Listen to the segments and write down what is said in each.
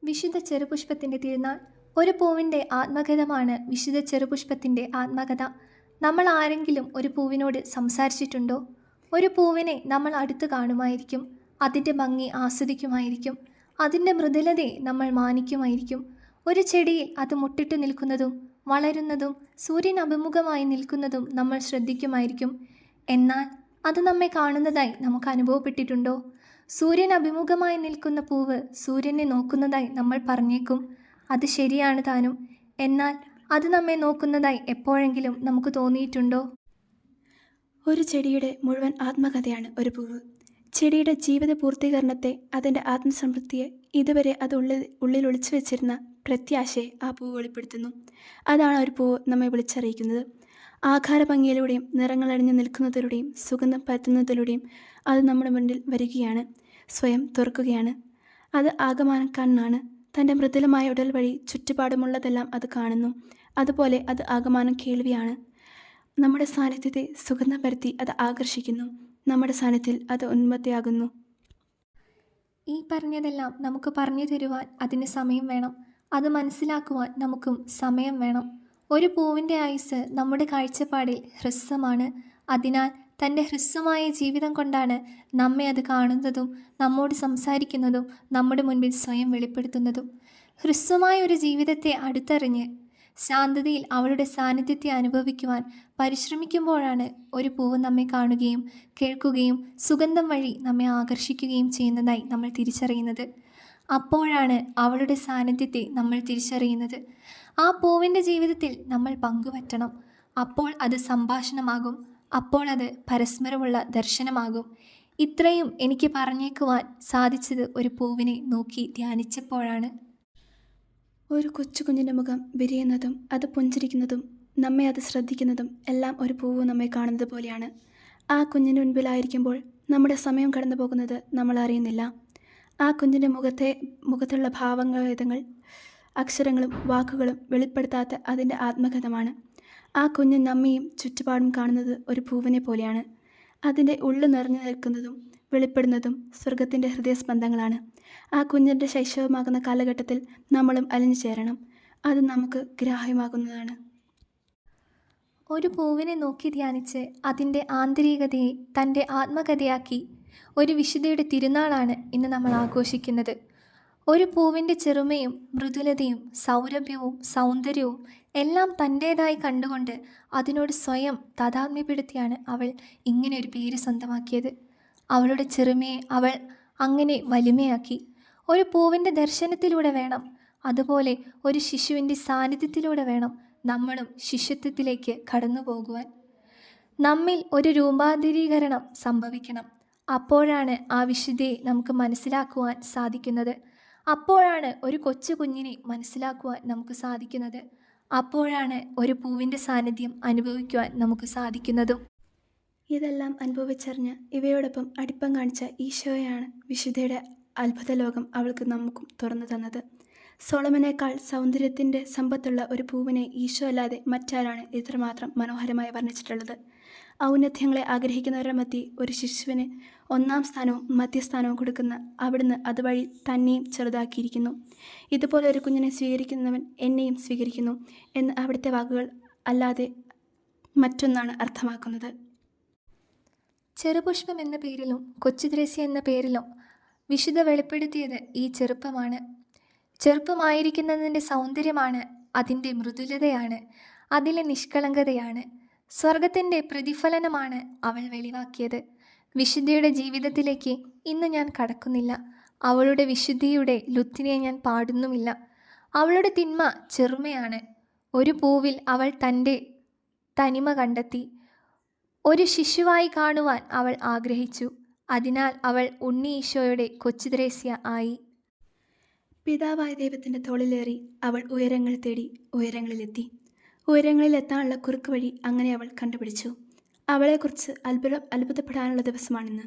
വിശുദ്ധ ചെറുപുഷ്പത്തിൻ്റെ തിരുനാൾ. ഒരു പൂവിൻ്റെ ആത്മകഥമാണ് വിശുദ്ധ ചെറുപുഷ്പത്തിൻ്റെ ആത്മകഥ. നമ്മൾ ആരെങ്കിലും ഒരു പൂവിനോട് സംസാരിച്ചിട്ടുണ്ടോ? ഒരു പൂവിനെ നമ്മൾ അടുത്ത് കാണുമായിരിക്കും, അതിൻ്റെ ഭംഗി ആസ്വദിക്കുമായിരിക്കും, അതിൻ്റെ മൃദുലതയെ നമ്മൾ മാനിക്കുമായിരിക്കും. ഒരു ചെടിയിൽ അത് മുട്ടിട്ട് നിൽക്കുന്നതും വളരുന്നതും സൂര്യൻ അഭിമുഖമായി നിൽക്കുന്നതും നമ്മൾ ശ്രദ്ധിക്കുമായിരിക്കും. എന്നാൽ അത് നമ്മെ കാണുന്നതായി നമുക്ക് അനുഭവപ്പെട്ടിട്ടുണ്ടോ? സൂര്യൻ അഭിമുഖമായി നിൽക്കുന്ന പൂവ് സൂര്യനെ നോക്കുന്നതായി നമ്മൾ പറഞ്ഞേക്കും. അത് ശരിയാണ് താനും. എന്നാൽ അത് നമ്മെ നോക്കുന്നതായി എപ്പോഴെങ്കിലും നമുക്ക് തോന്നിയിട്ടുണ്ടോ? ഒരു ചെടിയുടെ മുഴുവൻ ആത്മകഥയാണ് ഒരു പൂവ്. ചെടിയുടെ ജീവിത പൂർത്തീകരണത്തെ, അതിൻ്റെ ആത്മസംതൃപ്തിയെ, ഇതുവരെ അത് ഉള്ളിൽ ഒളിച്ചു വെച്ചിരുന്ന പ്രത്യാശയെ ആ പൂവ് വെളിപ്പെടുത്തുന്നു. അതാണ് ഒരു പൂവ് നമ്മെ വിളിച്ചറിയിക്കുന്നത്. ആകാരഭംഗിയിലൂടെയും നിറങ്ങളണിഞ്ഞു നിൽക്കുന്നതിലൂടെയും സുഗന്ധം പരത്തുന്നതിലൂടെയും അത് നമ്മുടെ മുന്നിൽ വരികയാണ്, സ്വയം തുറക്കുകയാണ്. അത് ആകമാനം കണ്ണാണ്. തൻ്റെ മൃദുലമായ ഉടൽ വഴി ചുറ്റുപാടുമുള്ളതെല്ലാം അത് കാണുന്നു. അതുപോലെ അത് ആകമാനം കേൾവിയാണ്. നമ്മുടെ സാന്നിധ്യത്തെ സുഗന്ധം പരത്തി അത് ആകർഷിക്കുന്നു. നമ്മുടെ സാന്നിധ്യത്തിൽ അത് ഉന്മത്തയാകുന്നു. ഈ പറഞ്ഞതെല്ലാം നമുക്ക് പറഞ്ഞു തരുവാൻ അതിന് സമയം വേണം. അത് മനസ്സിലാക്കുവാൻ നമുക്കും സമയം വേണം. ഒരു പൂവിൻ്റെ ആയുസ് നമ്മുടെ കാഴ്ചപ്പാടിൽ ഹ്രസ്വമാണ്. അതിനാൽ തൻ്റെ ഹ്രസ്വമായ ജീവിതം കൊണ്ടാണ് നമ്മെ അത് കാണുന്നതും നമ്മോട് സംസാരിക്കുന്നതും നമ്മുടെ മുൻപിൽ സ്വയം വെളിപ്പെടുത്തുന്നതും. ഹ്രസ്വമായ ഒരു ജീവിതത്തെ അടുത്തറിഞ്ഞ് ശാന്തതയിൽ അവളുടെ സാന്നിധ്യത്തെ അനുഭവിക്കുവാൻ പരിശ്രമിക്കുമ്പോഴാണ് ഒരു പൂവ് നമ്മെ കാണുകയും കേൾക്കുകയും സുഗന്ധം വഴി നമ്മെ ആകർഷിക്കുകയും ചെയ്യുന്നതായി നമ്മൾ തിരിച്ചറിയുന്നത്. അപ്പോഴാണ് അവളുടെ സാന്നിധ്യത്തെ നമ്മൾ തിരിച്ചറിയുന്നത്. ആ പൂവിൻ്റെ ജീവിതത്തിൽ നമ്മൾ പങ്കുപറ്റണം. അപ്പോൾ അത് സംഭാഷണമാകും. അപ്പോൾ അത് പരസ്പരമുള്ള ദർശനമാകും. ഇത്രയും എനിക്ക് പറഞ്ഞേക്കുവാൻ സാധിച്ചത് ഒരു പൂവിനെ നോക്കി ധ്യാനിച്ചപ്പോഴാണ്. ഒരു കൊച്ചു കുഞ്ഞിൻ്റെ മുഖം വിരിയുന്നതും അത് പുഞ്ചിരിക്കുന്നതും നമ്മെ അത് ശ്രദ്ധിക്കുന്നതും എല്ലാം ഒരു പൂവ് നമ്മെ കാണുന്നത് പോലെയാണ്. ആ കുഞ്ഞിൻ്റെ മുൻപിലായിരിക്കുമ്പോൾ നമ്മുടെ സമയം കടന്നു പോകുന്നത് നമ്മൾ അറിയുന്നില്ല. ആ കുഞ്ഞിൻ്റെ മുഖത്തുള്ള ഭാവഭേദങ്ങൾ, അക്ഷരങ്ങളും വാക്കുകളും വെളിപ്പെടുത്താത്ത അതിൻ്റെ ആത്മകഥമാണ്. ആ കുഞ്ഞ് നമ്മയും ചുറ്റുപാടും കാണുന്നത് ഒരു പൂവിനെ പോലെയാണ്. അതിൻ്റെ ഉള്ളു നിറഞ്ഞു നിൽക്കുന്നതും വെളിപ്പെടുന്നതും സ്വർഗത്തിൻ്റെ ഹൃദയസ്പന്ദങ്ങളാണ്. ആ കുഞ്ഞിൻ്റെ ശൈശവമാകുന്ന കാലഘട്ടത്തിൽ നമ്മളും അലിഞ്ഞു ചേരണം. അത് നമുക്ക് ഗ്രാഹ്യമാകുന്നതാണ്. ഒരു പൂവിനെ നോക്കി ധ്യാനിച്ച് അതിൻ്റെ ആന്തരികതയെ തൻ്റെ ആത്മകഥയാക്കി ഒരു വിശുദ്ധയുടെ തിരുനാളാണ് ഇന്ന് നമ്മൾ ആഘോഷിക്കുന്നത്. ഒരു പൂവിൻ്റെ ചെറുമയും മൃദുലതയും സൗരഭ്യവും സൗന്ദര്യവും എല്ലാം തൻ്റേതായി കണ്ടുകൊണ്ട് അതിനോട് സ്വയം താതാത്മ്യപ്പെടുത്തിയാണ് അവൾ ഇങ്ങനെ ഒരു പേര് സ്വന്തമാക്കിയത്. അവളുടെ ചെറുമയെ അവൾ അങ്ങനെ വലിമയാക്കി. ഒരു പൂവിൻ്റെ ദർശനത്തിലൂടെ വേണം, അതുപോലെ ഒരു ശിശുവിൻ്റെ സാന്നിധ്യത്തിലൂടെ വേണം നമ്മളും ശിശുത്വത്തിലേക്ക് കടന്നു പോകുവാൻ. നമ്മിൽ ഒരു രൂപാന്തരീകരണം സംഭവിക്കണം. അപ്പോഴാണ് ആ വിശുദ്ധയെ നമുക്ക് മനസ്സിലാക്കുവാൻ സാധിക്കുന്നത്. അപ്പോഴാണ് ഒരു കൊച്ചു കുഞ്ഞിനെ മനസ്സിലാക്കുവാൻ നമുക്ക് സാധിക്കുന്നത്. അപ്പോഴാണ് ഒരു പൂവിൻ്റെ സാന്നിധ്യം അനുഭവിക്കുവാൻ നമുക്ക് സാധിക്കുന്നതും. ഇതെല്ലാം അനുഭവിച്ചറിഞ്ഞ് ഇവയോടൊപ്പം അടുപ്പം കാണിച്ച ഈശോയാണ് വിശുദ്ധയുടെ അത്ഭുത ലോകം അവൾക്ക് നമുക്കും തുറന്നു തന്നത്. സോളമനേക്കാൾ സൗന്ദര്യത്തിൻ്റെ സമ്പത്തുള്ള ഒരു പൂവിനെ ഈശോ അല്ലാതെ മറ്റാരാണ് ഇത്രമാത്രം മനോഹരമായി വർണ്ണിച്ചിട്ടുള്ളത്? ഔന്നത്യങ്ങളെ ആഗ്രഹിക്കുന്നവരുടെ മധ്യേ ഒരു ശിശുവിന് ഒന്നാം സ്ഥാനവും മധ്യസ്ഥാനവും കൊടുക്കുന്ന അവിടുന്ന് അതുവഴി തന്നെയും ചെറുതാക്കിയിരിക്കുന്നു. ഇതുപോലെ ഒരു കുഞ്ഞിനെ സ്വീകരിക്കുന്നവൻ എന്നെയും സ്വീകരിക്കുന്നു എന്ന് അവിടുത്തെ വാക്കുകൾ അല്ലാതെ മറ്റൊന്നാണ് അർത്ഥമാക്കുന്നത്. ചെറുപുഷ്പം എന്ന പേരിലും കൊച്ചുത്രേസ്യ എന്ന പേരിലും വിശുദ്ധ വെളിപ്പെടുത്തിയത് ഈ ചെറുപ്പമാണ്. ചെറുപ്പമായിരിക്കുന്നതിൻ്റെ സൗന്ദര്യമാണ്, അതിൻ്റെ മൃദുലതയാണ്, അതിലെ നിഷ്കളങ്കതയാണ്. സ്വർഗത്തിൻ്റെ പ്രതിഫലനമാണ് അവൾ വെളിവാക്കിയത്. വിശുദ്ധിയുടെ ജീവിതത്തിലേക്ക് ഇന്ന് ഞാൻ കടക്കുന്നില്ല. അവളുടെ വിശുദ്ധിയുടെ ലുത്തിനെ ഞാൻ പാടുന്നുമില്ല. അവളുടെ തിന്മ ചെറുമയാണ്. ഒരു പൂവിൽ അവൾ തൻ്റെ തനിമ കണ്ടെത്തി. ഒരു ശിശുവായി കാണുവാൻ അവൾ ആഗ്രഹിച്ചു. അതിനാൽ അവൾ ഉണ്ണി ഈശോയുടെ കൊച്ചുത്രേസ്യ ആയി. പിതാവായ ദൈവത്തിൻ്റെ തോളിലേറി അവൾ ഉയരങ്ങൾ തേടി ഉയരങ്ങളിലെത്തി. ഉയരങ്ങളിലെത്താനുള്ള കുറുക്ക് വഴി അങ്ങനെ അവൾ കണ്ടുപിടിച്ചു. അവളെക്കുറിച്ച് അത്ഭുതപ്പെടാനുള്ള ദിവസമാണിന്ന്.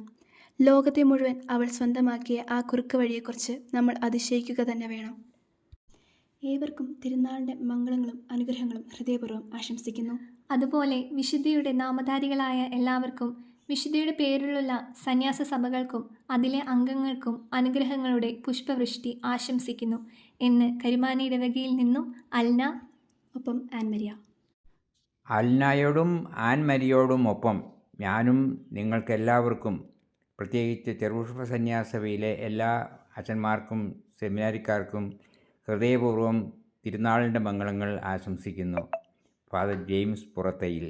ലോകത്തെ മുഴുവൻ അവൾ സ്വന്തമാക്കിയ ആ കുറുക്ക് വഴിയെക്കുറിച്ച് നമ്മൾ അതിശയിക്കുക തന്നെ വേണം. ഏവർക്കും തിരുനാളിൻ്റെ മംഗളങ്ങളും അനുഗ്രഹങ്ങളും ഹൃദയപൂർവ്വം ആശംസിക്കുന്നു. അതുപോലെ വിശുദ്ധിയുടെ നാമധാരികളായ എല്ലാവർക്കും വിശുദ്ധിയുടെ പേരിലുള്ള സന്യാസ സഭകൾക്കും അതിലെ അംഗങ്ങൾക്കും അനുഗ്രഹങ്ങളുടെ പുഷ്പവൃഷ്ടി ആശംസിക്കുന്നു എന്ന് കരുമാനി ഇടവകയിൽ നിന്നും അൽന, ഒപ്പം ആൻമരിയ. അൽനായോടും ആൻമരിയോടും ഒപ്പം ഞാനും നിങ്ങൾക്കെല്ലാവർക്കും, പ്രത്യേകിച്ച് ചെറുപുഷ്പ സന്യാസഭയിലെ എല്ലാ അച്ഛന്മാർക്കും സെമിനാരിക്കാർക്കും ഹൃദയപൂർവ്വം തിരുനാളിൻ്റെ മംഗളങ്ങൾ ആശംസിക്കുന്നു. Father James പുറത്തയിൽ.